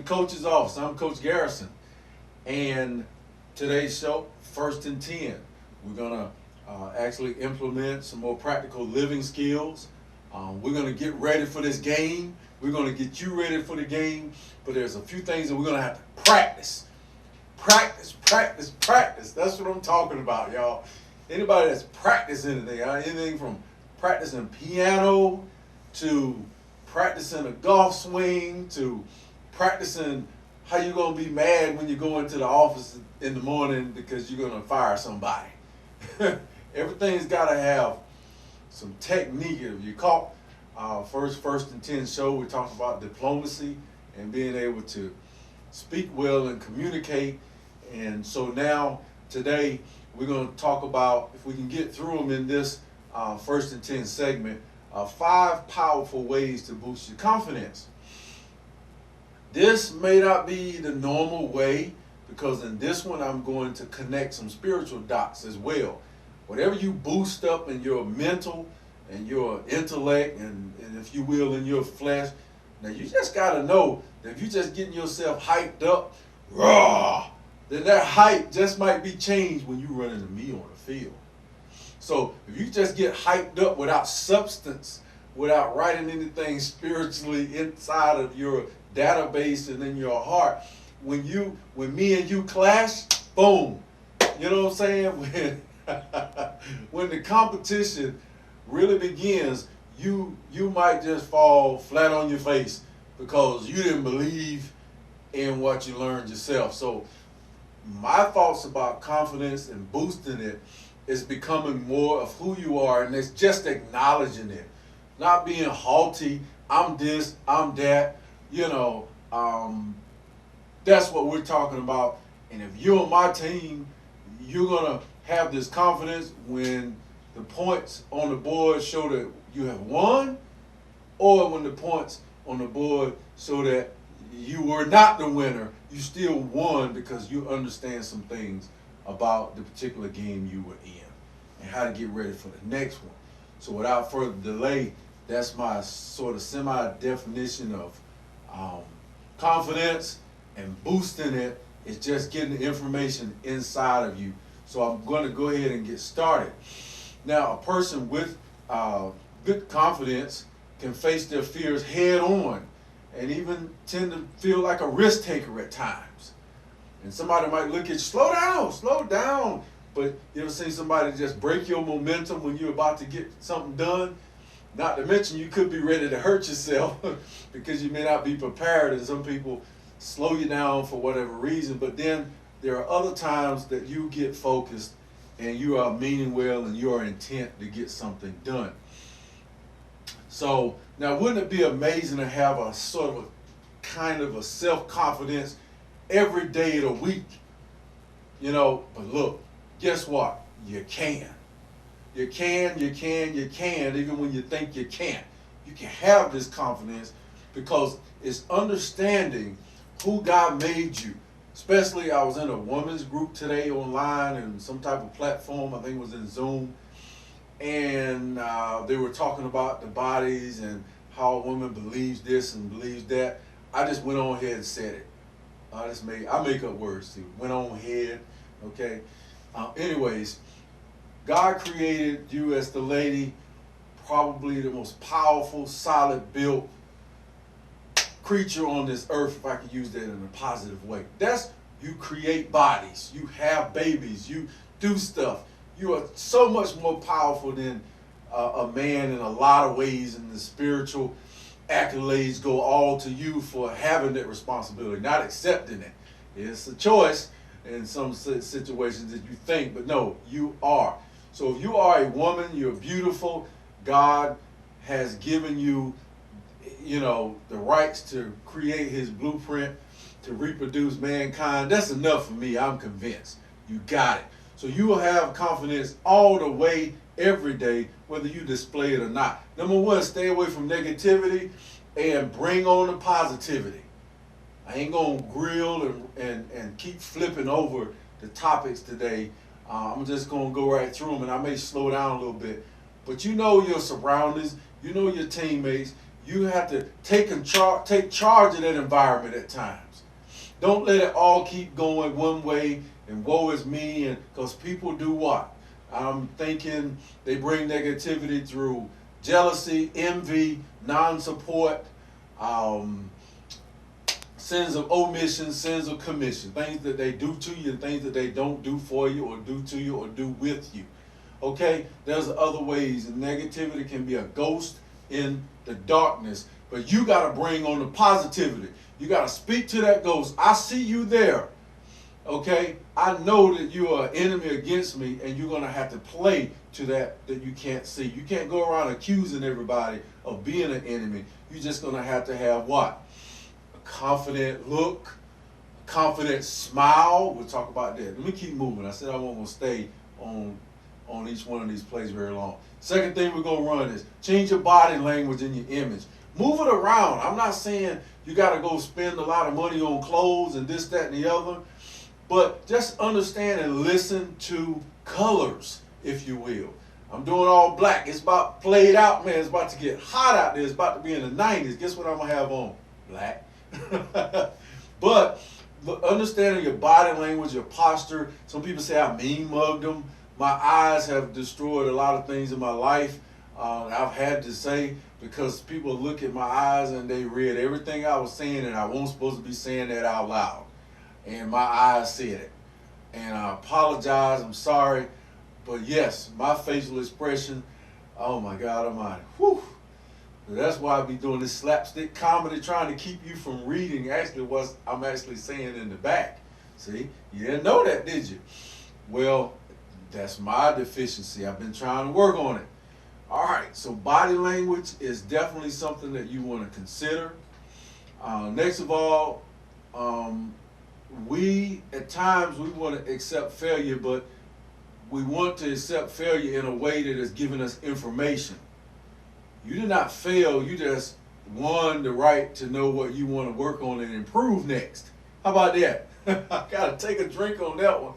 Coach's Office. I'm Coach Garrison, and today's show, 1st and 10, we're gonna actually implement some more practical living skills. We're gonna get ready for this game. We're gonna get you ready for the game, but there's a few things that we're gonna have to practice. Practice. That's what I'm talking about, y'all. Anybody that's practiced anything, anything from practicing piano to practicing a golf swing to practicing how you're going to be mad when you go into the office in the morning because you're going to fire somebody. Everything's got to have some technique. If you caught our first and 10 show, we talked about diplomacy and being able to speak well and communicate. And so now, today, we're going to talk about, if we can get through them in this 1st and 10 segment, 5 powerful ways to boost your confidence. This may not be the normal way, because in this one I'm going to connect some spiritual dots as well. Whatever you boost up in your mental and your intellect and if you will in your flesh, now you just got to know that if you're just getting yourself hyped up, raw, then that hype just might be changed when you run into me on the field. So if you just get hyped up without substance, without writing anything spiritually inside of your database and in your heart, when me and you clash, boom. You know what I'm saying? When the competition really begins, you might just fall flat on your face because you didn't believe in what you learned yourself. So my thoughts about confidence and boosting it is becoming more of who you are, and it's just acknowledging it, not being haughty. I'm this, I'm that. That's what we're talking about. And if you're on my team, you're gonna have this confidence when the points on the board show that you have won, or when the points on the board show that you were not the winner, you still won because you understand some things about the particular game you were in and how to get ready for the next one. So without further delay, that's my sort of semi-definition of confidence, and boosting it is just getting the information inside of you. So I'm going to go ahead and get started. Now, a person with good confidence can face their fears head on and even tend to feel like a risk taker at times. And somebody might look at you, slow down. But you ever seen somebody just break your momentum when you're about to get something done? Not to mention you could be ready to hurt yourself because you may not be prepared, and some people slow you down for whatever reason. But then there are other times that you get focused and you are meaning well and you are intent to get something done. So now, wouldn't it be amazing to have a sort of kind of a self-confidence every day of the week? But look, guess what? You can. You can, even when you think you can't. You can have this confidence because it's understanding who God made you. Especially, I was in a women's group today online and some type of platform, I think it was in Zoom, and they were talking about the bodies and how a woman believes this and believes that. I just went on ahead and said it. I make up words too. Went on ahead, okay? Anyways, God created you as the lady, probably the most powerful, solid built creature on this earth, if I could use that in a positive way. You create bodies, you have babies, you do stuff. You are so much more powerful than a man in a lot of ways, and the spiritual accolades go all to you for having that responsibility, not accepting it. It's a choice in some situations that you think, but no, you are. So if you are a woman, you're beautiful. God has given you, the rights to create his blueprint to reproduce mankind. That's enough for me. I'm convinced. You got it. So you will have confidence all the way, every day, whether you display it or not. Number one, stay away from negativity and bring on the positivity. I ain't going to grill and keep flipping over the topics today. I'm just going to go right through them, and I may slow down a little bit. But you know your surroundings, you know your teammates. You have to take charge of that environment at times. Don't let it all keep going one way and woe is me, and because people do what? I'm thinking they bring negativity through jealousy, envy, non-support, sins of omission, sins of commission, things that they do to you and things that they don't do for you or do to you or do with you. Okay, there's other ways, and negativity can be a ghost in the darkness, but you got to bring on the positivity. You got to speak to that ghost. I see you there. Okay, I know that you are an enemy against me, and you're going to have to play to that you can't see. You can't go around accusing everybody of being an enemy. You're just going to have what? A confident look, a confident smile. We'll talk about that. Let me keep moving. I said I won't stay on each one of these plays very long. Second thing we're going to run is change your body language and your image. Move it around. I'm not saying you got to go spend a lot of money on clothes and this, that, and the other. But just understand and listen to colors, if you will. I'm doing all black. It's about played out, man. It's about to get hot out there. It's about to be in the 90s. Guess what I'm going to have on? Black. But understanding your body language, your posture. Some people say I mean mugged them. My eyes have destroyed a lot of things in my life. I've had to say, because people look at my eyes and they read everything I was saying, and I wasn't supposed to be saying that out loud. And my eyes said it. And I apologize, I'm sorry. But yes, my facial expression, oh my God almighty. Whew. That's why I be doing this slapstick comedy, trying to keep you from reading actually what I'm actually saying in the back. See, you didn't know that, did you? Well, that's my deficiency. I've been trying to work on it. All right, so body language is definitely something that you want to consider. Next of all, at times we want to accept failure, but we want to accept failure in a way that is giving us information. You did not fail, you just won the right to know what you want to work on and improve next. How about that? I gotta take a drink on that one.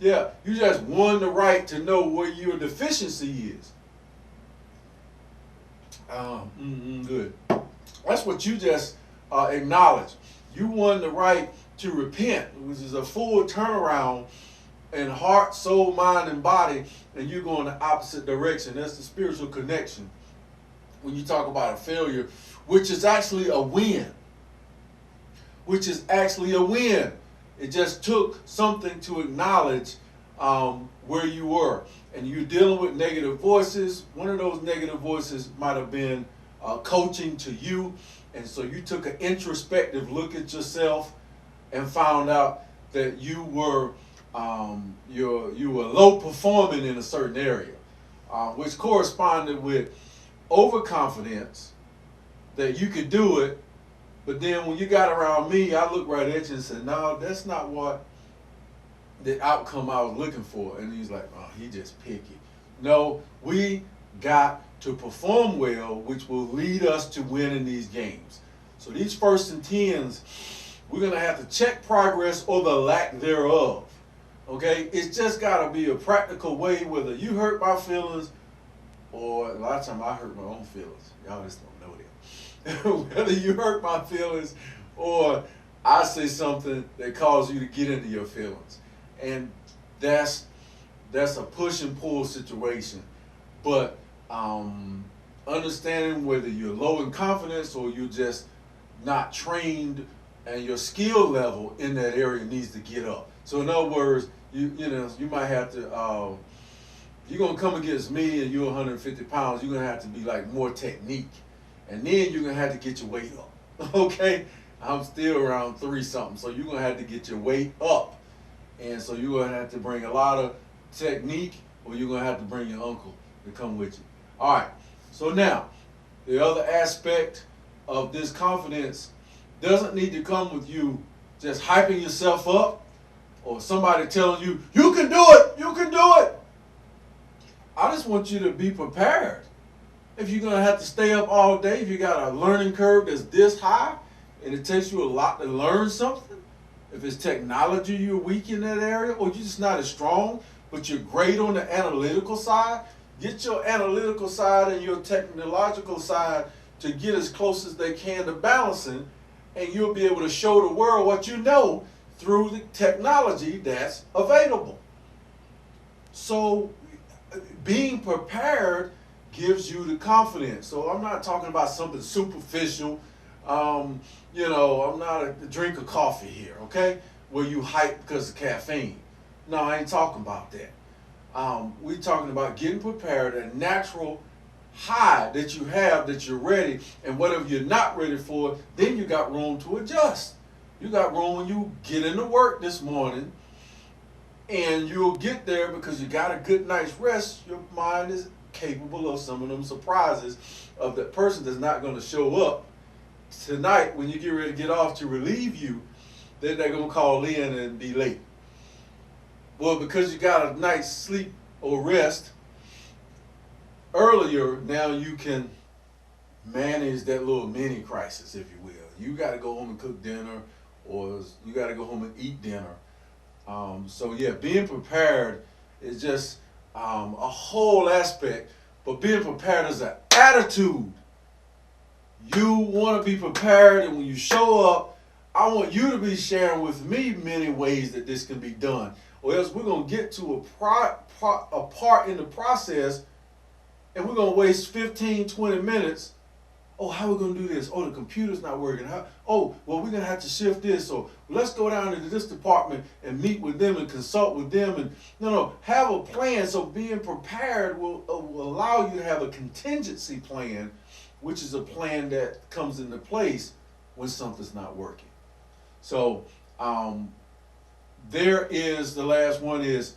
Yeah, you just won the right to know where your deficiency is. Good. That's what you just acknowledge. You won the right to repent, which is a full turnaround in heart, soul, mind, and body, and you go in the opposite direction. That's the spiritual connection. When you talk about a failure, which is actually a win. Which is actually a win. It just took something to acknowledge where you were. And you're dealing with negative voices. One of those negative voices might have been coaching to you. And so you took an introspective look at yourself and found out that you were low performing in a certain area, which corresponded with overconfidence that you could do it. But then when you got around me, I looked right at you and said, no, that's not what the outcome I was looking for. And he's like, oh, he just picky. No, we got to perform well, which will lead us to winning these games. So these 1st and 10s, we're going to have to check progress or the lack thereof. Okay? It's just got to be a practical way, whether you hurt my feelings or a lot of times I hurt my own feelings. Y'all just don't know that. Whether you hurt my feelings or I say something that causes you to get into your feelings. And that's a push and pull situation. But understanding whether you're low in confidence or you're just not trained and your skill level in that area needs to get up. So in other words, you might have to, you're going to come against me and you're 150 pounds, you're going to have to be like more technique. And then you're going to have to get your weight up. Okay? I'm still around 3-something, so you're going to have to get your weight up. And so you're going to have to bring a lot of technique, or you're going to have to bring your uncle to come with you. All right. So now, the other aspect of this confidence doesn't need to come with you just hyping yourself up or somebody telling you, you can do it, you can do it. I just want you to be prepared. If you're going to have to stay up all day, if you got a learning curve that's this high and it takes you a lot to learn something, if it's technology you're weak in that area, or you're just not as strong, but you're great on the analytical side, get your analytical side and your technological side to get as close as they can to balancing, and you'll be able to show the world what you know through the technology that's available. So being prepared gives you the confidence. So I'm not talking about something superficial. You know, I'm not a drink of coffee here, okay? Where you hype because of caffeine. No, I ain't talking about that. We're talking about getting prepared, a natural high that you have, that you're ready, and whatever you're not ready for, then you got room to adjust. You got room when you get into work this morning, and you'll get there because you got a good night's rest. Your mind is capable of some of them surprises of that person that's not going to show up tonight when you get ready to get off to relieve you. Then they're going to call in and be late. Well, because you got a night's sleep or rest earlier, now you can manage that little mini crisis, if you will. You got to go home and cook dinner, or you got to go home and eat dinner. So yeah, being prepared is just a whole aspect, but being prepared is an attitude. You want to be prepared, and when you show up, I want you to be sharing with me many ways that this can be done, or else we're going to get to a part in the process, and we're going to waste 15, 20 minutes. Oh, how are we going to do this? Oh, the computer's not working. Oh, well, we're going to have to shift this. So let's go down into this department and meet with them and consult with them. And no, have a plan. So being prepared will allow you to have a contingency plan, which is a plan that comes into place when something's not working. So there is, the last one is,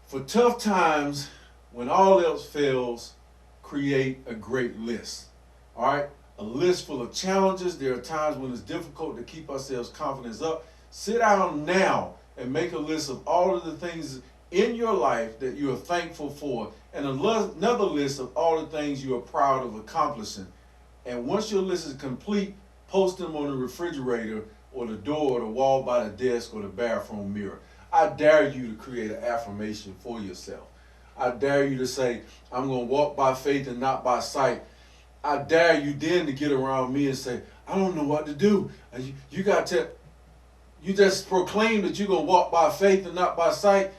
for tough times, when all else fails, create a great list. All right? A list full of challenges. There are times when it's difficult to keep ourselves confidence up. Sit down now and make a list of all of the things in your life that you are thankful for, and another list of all the things you are proud of accomplishing. And once your list is complete, post them on the refrigerator or the door or the wall by the desk or the bathroom mirror. I dare you to create an affirmation for yourself. I dare you to say, I'm going to walk by faith and not by sight. I dare you then to get around me and say, I don't know what to do. You just proclaim that you're going to walk by faith and not by sight.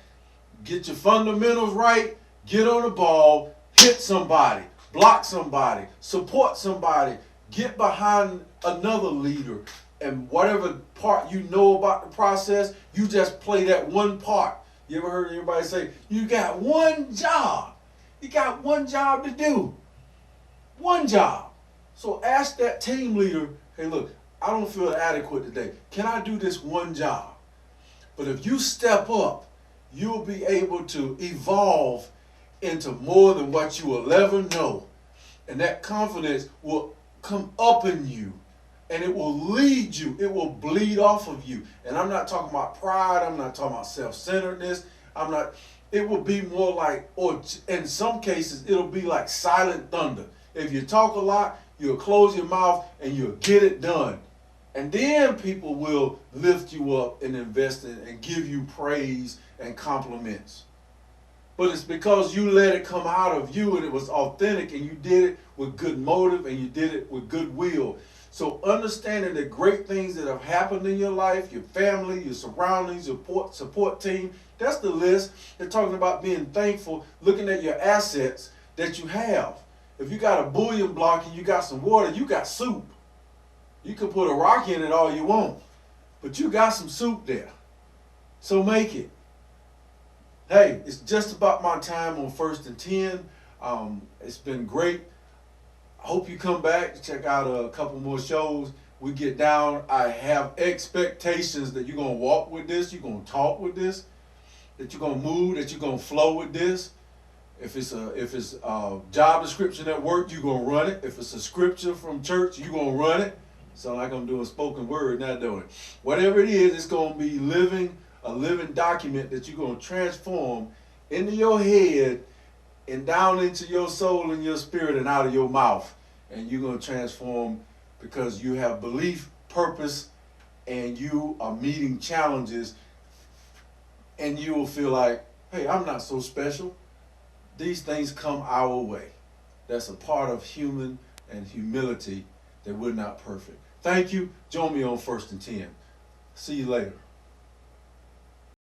Get your fundamentals right. Get on the ball. Hit somebody. Block somebody. Support somebody. Get behind another leader. And whatever part you know about the process, you just play that one part. You ever heard anybody say, you got one job? You got one job to do. One job. So ask that team leader, hey, look, I don't feel adequate today. Can I do this one job? But if you step up, you'll be able to evolve into more than what you will ever know. And that confidence will come up in you. And it will lead you. It will bleed off of you. And I'm not talking about pride. I'm not talking about self-centeredness. It will be more like, or in some cases, it'll be like silent thunder. If you talk a lot, you'll close your mouth and you'll get it done. And then people will lift you up and invest in and give you praise and compliments. But it's because you let it come out of you and it was authentic and you did it with good motive and you did it with goodwill. So understanding the great things that have happened in your life, your family, your surroundings, your support team, that's the list. They're talking about being thankful, looking at your assets that you have. If you got a bouillon block and you got some water, you got soup. You can put a rock in it all you want, but you got some soup there. So make it. Hey, it's just about my time on 1st and 10. It's been great. I hope you come back to check out a couple more shows. We get down. I have expectations that you're going to walk with this, you're going to talk with this, that you're going to move, that you're going to flow with this. If it's a job description at work, you're going to run it. If it's a scripture from church, you're going to run it. Sound like I'm doing spoken word, not doing it. Whatever it is, it's going to be a living document that you're going to transform into your head and down into your soul and your spirit and out of your mouth. And you're going to transform because you have belief, purpose, and you are meeting challenges. And you will feel like, hey, I'm not so special. These things come our way. That's a part of human and humility, that we're not perfect. Thank you. Join me on 1st and 10. See you later.